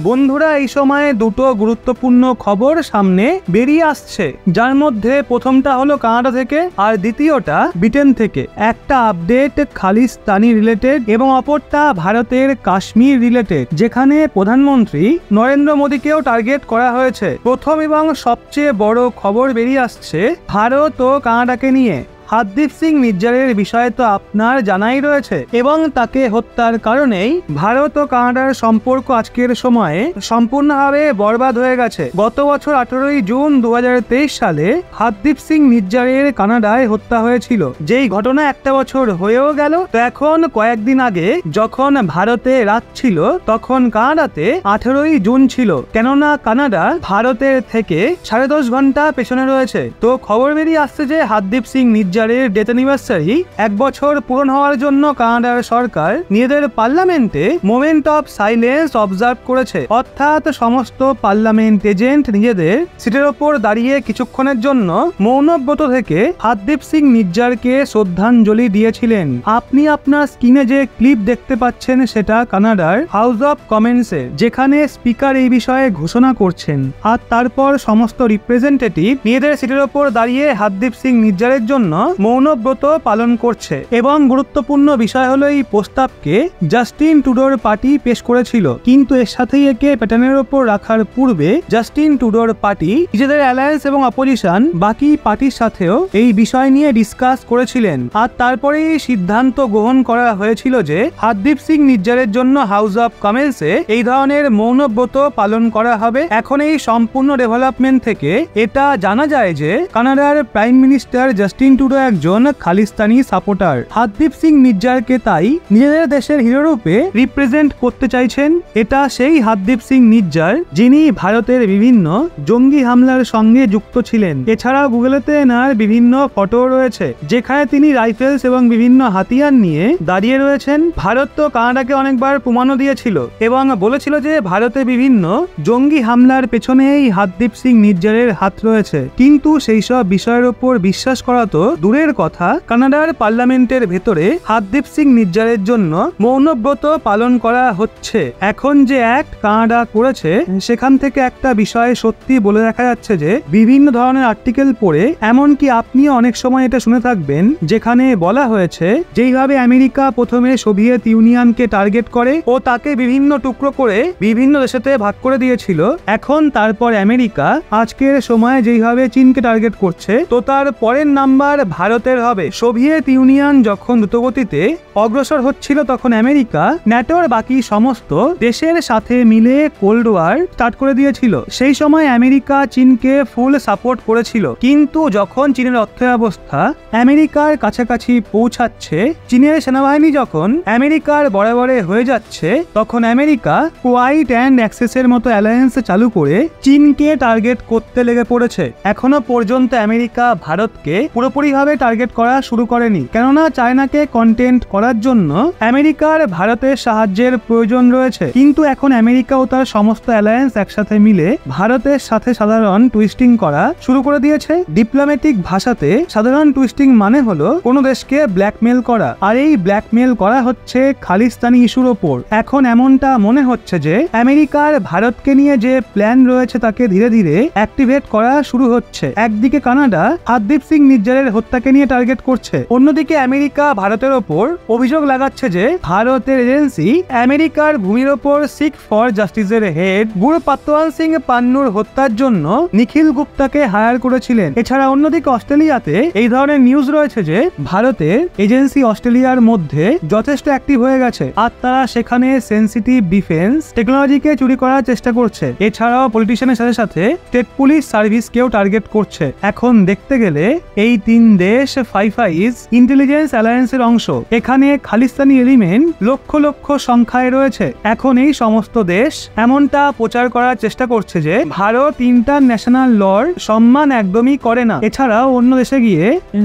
বন্ধুরা, এই সময়ে দুটো গুরুত্বপূর্ণ খবর সামনে বেরিয়ে আসছে, যার মধ্যে প্রথমটা হলো কানাডা থেকে আর দ্বিতীয়টা ব্রিটেন থেকে। একটা আপডেট খালিস্তানি রিলেটেড এবং অপরটা ভারতের কাশ্মীর রিলেটেড, যেখানে প্রধানমন্ত্রী নরেন্দ্র মোদীকেও টার্গেট করা হয়েছে। প্রথম এবং সবচেয়ে বড় খবর বেরিয়ে আসছে ভারত ও কানাডাকে নিয়ে। হরদীপ সিং নিজ্জারের বিষয়ে তো আপনার জানাই রয়েছে এবং তাকে হত্যার কারণেই ভারত ও কানাডার সম্পর্ক আজকের সময়ে সম্পূর্ণভাবে বরবাদ হয়ে গেছে। গত বছর 18ই জুন 2023 সালে হরদীপ সিং নিজ্জারের কানাডায় হত্যা হয়েছিল, যেই ঘটনা একটা বছর হয়েও গেল। তো এখন কয়েকদিন আগে যখন ভারতে রাত ছিল, তখন কানাডাতে 18ই জুন ছিল, কেননা কানাডা ভারতের থেকে 10.5 ঘন্টা পেছনে রয়েছে। তো খবর বেরিয়ে আসছে যে হরদীপ সিং নিজ্জার ডেথ অ্যানিভার্সারি 1 বছর পূরণ হওয়ার জন্য কানাডার সরকার নিজেদের পার্লামেন্টে মোমেন্ট অফ সাইলেন্স অবজার্ভ করেছে, অর্থাৎ সমস্ত পার্লামেন্ট এজেন্ট নিজেদের সিটের ওপর দাঁড়িয়ে কিছুক্ষণের জন্য মৌনব্রত থেকে হরদীপ সিং নিজ্জারকে শ্রদ্ধাঞ্জলি দিয়েছিলেন। আপনি আপনার স্ক্রিনে যে ক্লিপ দেখতে পাচ্ছেন সেটা কানাডার হাউস অফ কমন্সের, যেখানে স্পিকার এই বিষয়ে ঘোষণা করছেন আর তারপর সমস্ত রিপ্রেজেন্টেটিভ নিজেদের সিটের ওপর দাঁড়িয়ে হরদীপ সিং নিজ্জারের জন্য মৌনব্রত পালন করছে। এবং গুরুত্বপূর্ণ বিষয় হলো এই প্রস্তাবকে জাস্টিন ট্রুডোর পার্টি পেশ করেছিল, কিন্তু এর সাথেই একে প্যাটার্নের ওপর রাখার পূর্বে জাস্টিন ট্রুডোর পার্টি নিজেদের অ্যালায়েন্স এবং অপোজিশন বাকি পার্টির সাথেও এই বিষয় নিয়ে ডিসকাস করেছিলেন আর তারপরেই সিদ্ধান্ত গ্রহণ করা হয়েছিল যে হরদীপ সিং নিজ্জারের জন্য হাউস অফ কমন্সে এই ধরনের মৌনব্রত পালন করা হবে। এখন এই সম্পূর্ণ ডেভেলপমেন্ট থেকে এটা জানা যায় যে কানাডার প্রাইম মিনিস্টার জাস্টিন ট্রুডো একজন খালিস্তানি সাপোর্টার। হরদীপ সিং নিজ্জারকে তাই নিজেদের দেশের হিরো রূপে রিপ্রেজেন্ট করতে চাইছেন। এটা সেই হরদীপ সিং নিজ্জার যিনি ভারতের বিভিন্ন জঙ্গি হামলার সঙ্গে যুক্ত ছিলেন। এছাড়াও গুগলেতে এনার বিভিন্ন ফটো রয়েছে, যেখানে তিনি রাইফেলস এবং বিভিন্ন হাতিয়ার নিয়ে দাঁড়িয়ে রয়েছেন। ভারত তো কানাডাকে অনেকবার প্রমাণও দিয়েছিল এবং বলেছিল যে ভারতে বিভিন্ন জঙ্গি হামলার পেছনে এই হরদীপ সিং নিজ্জারের হাত রয়েছে, কিন্তু সেই সব বিষয়ের উপর বিশ্বাস করা তো দূরের কথা। কানাডার পার্লামেন্টের ভেতরে হরদীপ সিং নিজ্জারের জন্য মৌনব্রত পালন করা হচ্ছে। এখন যে অ্যাক্ট কানাডা করেছে, সেখান থেকে একটা বিষয় সত্যি বলে দেখা যাচ্ছে যে বিভিন্ন ধরনের আর্টিকেল পড়ে, এমনকি আপনিও অনেক সময় এটা শুনে থাকবেন, যেখানে বলা হয়েছে যেইভাবে আমেরিকা প্রথমে সোভিয়েত ইউনিয়নকে টার্গেট করে ও তাকে বিভিন্ন টুকরো করে বিভিন্ন দেশেতে ভাগ করে দিয়েছিল, এখন তারপর আমেরিকা আজকের সময়ে যেইভাবে চীনকে টার্গেট করছে, তো তার পরের নাম্বার ভারতের হবে। সোভিয়েত ইউনিয়ন যখন দ্রুতগতিতে অগ্রসর হচ্ছিল, তখন আমেরিকা ন্যাটোর বাকি সমস্ত দেশের সাথে মিলে কোল্ড ওয়ার স্টার্ট করে দিয়েছিল। সেই সময় আমেরিকা চীনকে ফুল সাপোর্ট করেছিল, কিন্তু যখন চীনের অর্থব্যবস্থা আমেরিকার কাছাকাছি পৌঁছাচ্ছে, চীনের সেনাবাহিনী যখন আমেরিকার বরাবরে হয়ে যাচ্ছে, তখন আমেরিকা কোয়াইট অ্যান্ড অ্যাক্সেসের মতো অ্যালায়েন্স চালু করে চীনকে টার্গেট করতে লেগে পড়েছে। এখনো পর্যন্ত আমেরিকা ভারতকে পুরোপুরিভাবে টার্গেট করা শুরু করেনি, কেননা চায়নাকে কন্টেন্ট করার জন্য আমেরিকার ভারতের সাহায্যের প্রয়োজন রয়েছে। কিন্তু এখন আমেরিকা ও তার সমস্ত অ্যালায়েন্স একসাথে মিলে ভারতের সাথে সাধারণ টুইস্টিং করা শুরু করে দিয়েছে। ডিপ্লোম্যাটিক ভাষাতে সাধারণ টুইস্টিং মানে হলো কোনো দেশকে ব্ল্যাকমেল করা, আর এই ব্ল্যাকমেল করা হচ্ছে খালিস্তানি ইস্যুর ওপর। এখন এমনটা মনে হচ্ছে যে আমেরিকার ভারতকে নিয়ে যে প্ল্যান রয়েছে তাকে ধীরে ধীরে অ্যাক্টিভেট করা শুরু হচ্ছে। একদিকে কানাডা হরদীপ সিং নিজ্জারের হত্যাকে নিয়ে টার্গেট করছে, অন্যদিকে আমেরিকা ভারতের ওপর অভিযোগ লাগাচ্ছে যে ভারতের এজেন্সি আমেরিকার ভূমির ওপর সিক ফর জাস্টিসের হেড গুরপাত্তওয়াল সিং পান্নুর হত্যার জন্য নিখিল গুপ্তাকে হায়ার করেছিলেন। এছাড়া অন্যদিকে অস্ট্রেলিয়াতে এই ধরনের নিউজ রয়েছে যে ভারতের এজেন্সি অস্ট্রেলিয়ার মধ্যে যথেষ্ট অ্যাক্টিভ হয়ে গেছে আর তারা সেখানে সেন্সিটিভ ডিফেন্স টেকনোলজিকে চুরি করার চেষ্টা করছে। এছাড়াও পলিটিশিয়ানের সাথে সাথে স্টেট পুলিশ সার্ভিসকেও টার্গেট করছে। এখন দেখতে গেলে এই তিন দেশ ফাইভ আইজ ইন্টেলিজেন্স অ্যালায়েন্সের অংশ। এখানে খালিস্তানি এলিমেন্ট লক্ষ লক্ষ সংখ্যায় রয়েছে। এখন এই সমস্ত দেশ এমনটা প্রচার করার চেষ্টা করছে যে ভারত ইন্টারন্যাশনাল লর সম্মান একদমই করে না, এছাড়াও অন্য দেশে গিয়ে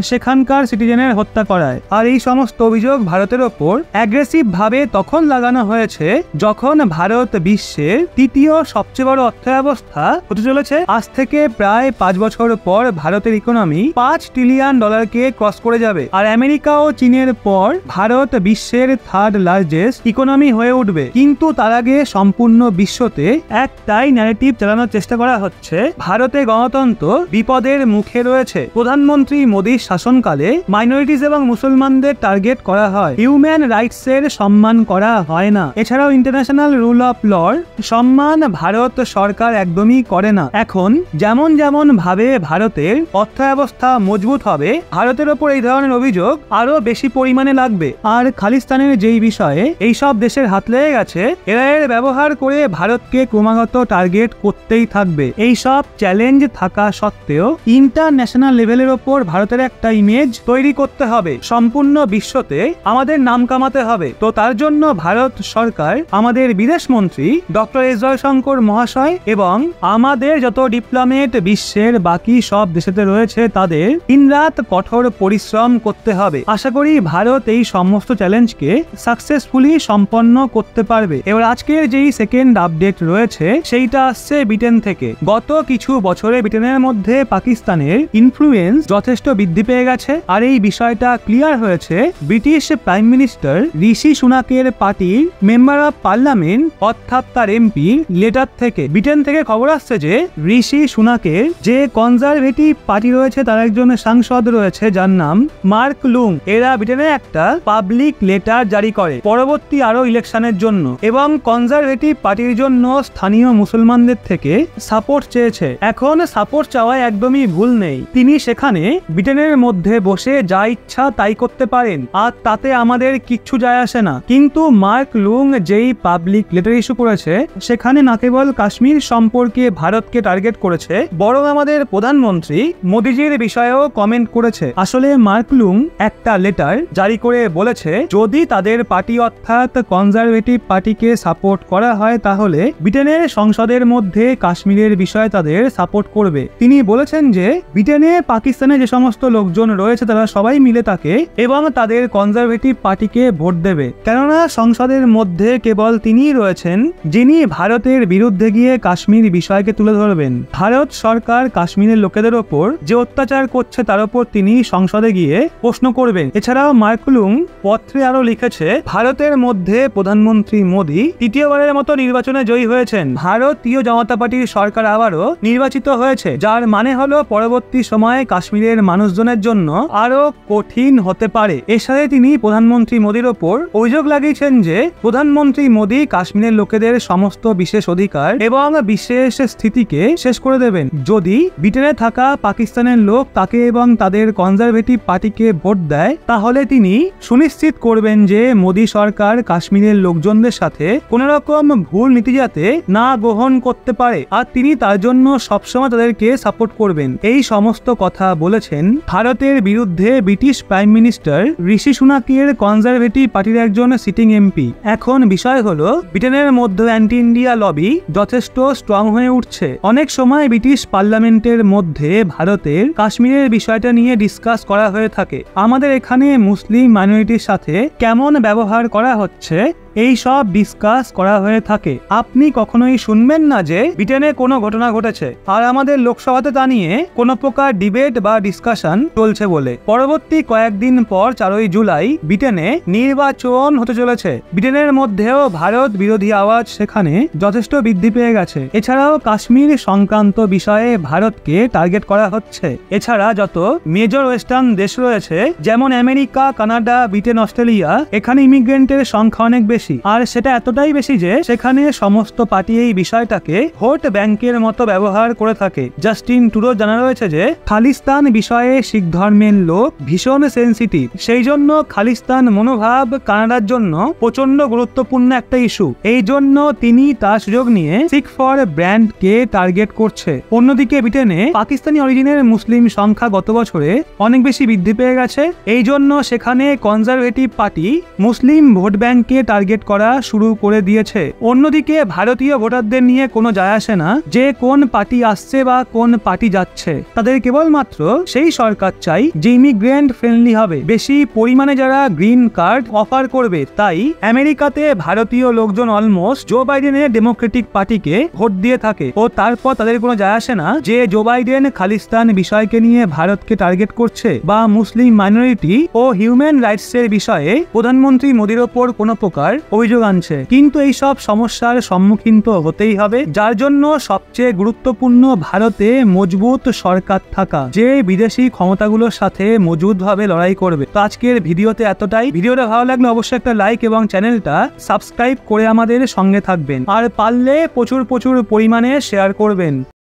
সেখানকার সিটিজেনের হত্যা করায়। আর এই সমস্ত অভিযোগ ভারতের ওপর অ্যাগ্রেসিভ ভাবে তখন লাগানো হয়েছে যখন ভারত বিশ্বের তৃতীয় সবচেয়ে বড় অর্থব্যবস্থা হতে চলেছে। আজ থেকে প্রায় 5 বছর পর ভারতের ইকোনমি $5 ট্রিলিয়ন ডলারকে ক্রস করে যাবে। আর আমেরিকা ও চীনের পর ভারত বিশ্বের থার্ড লার্জেস্ট ইকোনমি হয়ে উঠবে। কিন্তু তার আগে সম্পূর্ণ বিশ্বতে একটাই ন্যারেটিভ চালানোর চেষ্টা করা হচ্ছে, ভারতে গণতন্ত্র বিপদের মুখে রয়েছে। প্রধানমন্ত্রী মোদীর শাসনকালে মাইনরিটিস এবং মুসলমানদের টার্গেট করা হয়, হিউম্যান রাইটস এর সম্মান করা হয় না। এছাড়াও ইন্টারন্যাশনাল রুল অফ লর সম্মান ভারত সরকার একদমই করে না। এখন যেমন যেমন ভাবে ভারতের অর্থব্যবস্থা মজবুত হবে, ভারতের ওপর এই ধরনের অভিযোগ আরো বেশি পরিমাণে লাগবে। আর খালিস্তানের যেই বিষয়ে এইসব দেশের হাত লেগে গেছে, এরা এর ব্যবহার করে ভারতকে ক্রমাগত টার্গেট করতেই থাকবে। এইসব চ্যালেঞ্জ থাকা সত্ত্বেও ইন্টারন্যাশনাল লেভেলের ওপর ভারতের একটা ইমেজ তৈরি করতে হবে, সম্পূর্ণ বিশ্বতে আমাদের নাম কামাতে হবে। তো তার জন্য ভারত সরকার, আমাদের বিদেশ মন্ত্রী ডক্টর এস জয়শঙ্কর মহাশয় এবং আমাদের যত ডিপ্লোমেট বিশ্বের বাকি সব দেশেতে রয়েছে, তাদের দিনরাত কঠোর পরিশ্রম করতে হবে। আশা করি ভারত এই সমস্ত চ্যালেঞ্জকে সাকসেসফুলি সম্পন্ন করতে পারবে। এবার আজকের যেই সেকেন্ড আপডেট রয়েছে সেইটা আসছে ব্রিটেন থেকে। গত কিছু বছরে ব্রিটেনের মধ্যে পাকিস্তানের ইনফ্লুয়েন্স যথেষ্ট বৃদ্ধি পেয়ে গেছে। আর এই বিষয়টা ক্লিয়ার হয়েছে ব্রিটিশ প্রাইম মিনিস্টার ঋষি সুনাকের পার্টির মেম্বার অফ পার্লামেন্ট অর্থাৎ তার এমপি লেটার থেকে। ব্রিটেন থেকে খবর আসছে যে ঋষি সুনাকের যে কনজারভেটিভ পার্টি রয়েছে তার একজন সাংসদ রয়েছে যার নাম মার্ক লুং, এরা ব্রিটেনে একটা পাবলিক লেটার জারি করে পরবর্তী আরো ইলেকশনের জন্য, এবং কনজারভেটিভ পার্টির জন্য স্থানীয় মুসলমানদের থেকে সাপোর্ট চেয়েছে। এখন সাপোর্ট চাওয়ায় একদমই ভুল নেই, তিনি সেখানে ব্রিটেনের মধ্যে বসে যা ইচ্ছা তাই করতে পারেন, আর তাতে আমাদের কিচ্ছু যায় আসে না। কিন্তু মার্ক লুং যেই পাবলিক লেটার ইস্যু করেছে সেখানে না কেবল কাশ্মীর সম্পর্কে ভারতকে টার্গেট করেছে, বরং আমাদের প্রধানমন্ত্রী মোদিজির বিষয়েও কমেন্ট করেছে। আসলে মার্ক লুং একটা লেটার জারি করে বলেছে যদি তাদের পার্টি অর্থাৎ কনজারভেটিভ পার্টিকে সাপোর্ট করা হয় তাহলে ব্রিটেনের সংসদের মধ্যে কাশ্মীরের বিষয়ে তাদের সাপোর্ট করবে। তিনি বলেছেন যে ব্রিটেনে পাকিস্তানে যে সমস্ত লোকজন রয়েছে তারা সবাই মিলে তাকে এবং তাদের কনজারভেটিভ পার্টিকে ভোট দেবে, কেননা সংসদের মধ্যে কেবল তিনিই রয়েছেন যিনি ভারতের বিরুদ্ধে গিয়ে কাশ্মীর বিষয়কে তুলে ধরবেন। ভারত সরকার কাশ্মীরের লোকেদের ওপর যে অত্যাচার করছে তার উপর তিনি সংসদে গিয়ে প্রশ্ন করবেন। এছাড়াও মার্ক লুং পত্রে আরো লিখেছে ভারতের মধ্যে প্রধানমন্ত্রী মোদী তৃতীয়বারের মতো নির্বাচনে জয়ী হয়েছেন, ভারতীয় জনতা পার্টির সরকার আবারও নির্বাচিত হয়েছে, যার মানে হলো পরবর্তী সময়ে কাশ্মীরের মানুষজনের জন্য আরো কঠিন হতে পারে। এর সাথে তিনি প্রধানমন্ত্রী মোদীর ওপর অভিযোগ লাগিয়েছেন যে প্রধানমন্ত্রী মোদী কাশ্মীরের লোকেদের সমস্ত বিশেষ অধিকার এবং বিশেষ স্থিতিকে শেষ করে দেবেন যদি ব্রিটেনে থাকা পাকিস্তানের লোক তাকে এবং তাদের কনজারভেটিভ পার্টিকে ভোট দেয়। তাহলে তিনি সুনিশ্চিত করবেন যে মোদী সরকার কাশ্মীরের লোকজনদের সাথে কোন রকম ভুল নীতি যাতে না গ্রহণ করতে পারে, আর তিনি তার জন্য সবসময় তাদেরকে সাপোর্ট করবেন। এই সমস্ত কথা বলেছেন ভারতের বিরুদ্ধে ব্রিটিশ প্রাইম মিনিস্টার ঋষি সুনাকের কনজারভেটিভ পার্টির একজন সিটিং এমপি। এখন বিষয় হলো ব্রিটেনের মধ্যে অ্যান্টি ইন্ডিয়া লবি যথেষ্ট স্ট্রং হয়ে উঠছে। অনেক সময় ব্রিটিশ পার্লামেন্টের মধ্যে ভারতের কাশ্মীরের বিষয়টা নিয়ে ডিসকাস করা হয়ে থাকে, আমাদের এখানে মুসলিম মাইনরিটির সাথে কেমন ব্যবহার করা হচ্ছে এই সব ডিসকাস করা হয়ে থাকে। আপনি কখনোই শুনবেন না যে ব্রিটেনে কোনো ঘটনা ঘটেছে আর আমাদের লোকসভাতে তা নিয়ে কোনো প্রকার ডিবেট বা ডিসকাশন চলছে বলে। পরবর্তী কয়েকদিন পর 4ই জুলাই ব্রিটেনে নির্বাচন হতে চলেছে। ব্রিটেনের মধ্যেও ভারত বিরোধী আওয়াজ সেখানে যথেষ্ট বৃদ্ধি পেয়ে গেছে। এছাড়াও কাশ্মীর সংক্রান্ত বিষয়ে ভারতকে টার্গেট করা হচ্ছে। এছাড়া যত মেজর ওয়েস্টার্ন দেশ রয়েছে যেমন আমেরিকা, কানাডা, ব্রিটেন, অস্ট্রেলিয়া, এখানে ইমিগ্রেন্টের সংখ্যা অনেক বেশি, আর সেটা এতটাই বেশি যে সেখানে সমস্ত পার্টি এই বিষয়টাকে ভোট ব্যাংকের মতো ব্যবহার করে থাকে। জাস্টিন ট্রুডো জানা রয়েছে যে খালিস্তান বিষয়ে শিখ ধর্মের লোক ভীষণ সেনসিটিভ, সেই জন্য খালিস্তান মনোভাব কানাডার জন্য প্রচন্ড গুরুত্বপূর্ণ একটা ইস্যু। এই জন্য তিনি তার সুযোগ নিয়ে সিখ ফর ব্র্যান্ডকে টার্গেট করছে। অন্যদিকে ব্রিটেনে পাকিস্তানি অরিজিনের মুসলিম সংখ্যা গত বছরে অনেক বেশি বৃদ্ধি পেয়ে গেছে, এই জন্য সেখানে কনজারভেটিভ পার্টি মুসলিম ভোট ব্যাংককে টার্গেট টার্গেট করা শুরু করে দিয়েছে। অন্যদিকে ভারতীয় ভোটারদের নিয়ে কোনো যায় আসে না যে কোন পার্টি আসছে বা কোন পার্টি যাচ্ছে, তাদের কেবলমাত্র সেই সরকার চাই যে ইমিগ্রেন্ট ফ্রেন্ডলি হবে, বেশি পরিমাণে যারা গ্রিন কার্ড অফার করবে। তাই আমেরিকাতে ভারতীয় লোকজন অলমোস্ট জো বাইডেনের ডেমোক্রেটিক পার্টিকে ভোট দিয়ে থাকে ও তারপর তাদের কোনো যায় আসে না যে জো বাইডেন খালিস্তান বিষয়কে নিয়ে ভারতকে টার্গেট করছে বা মুসলিম মাইনরিটি ও হিউম্যান রাইটস এর বিষয়ে প্রধানমন্ত্রী মোদীর ওপর কোনো প্রকার অভিযোগ আনছে। কিন্তু এই সব সমস্যার সম্মুখীন তো হতেই হবে, যার জন্য সবচেয়ে গুরুত্বপূর্ণ ভারতে মজবুত সরকার থাকা, যে বিদেশি ক্ষমতাগুলোর সাথে মজবুতভাবে লড়াই করবে। তো আজকের ভিডিওতে এতটাই। ভিডিওটা ভালো লাগলে অবশ্যই একটা লাইক এবং চ্যানেলটা সাবস্ক্রাইব করে আমাদের সঙ্গে থাকবেন, আর পারলে প্রচুর পরিমাণে শেয়ার করবেন।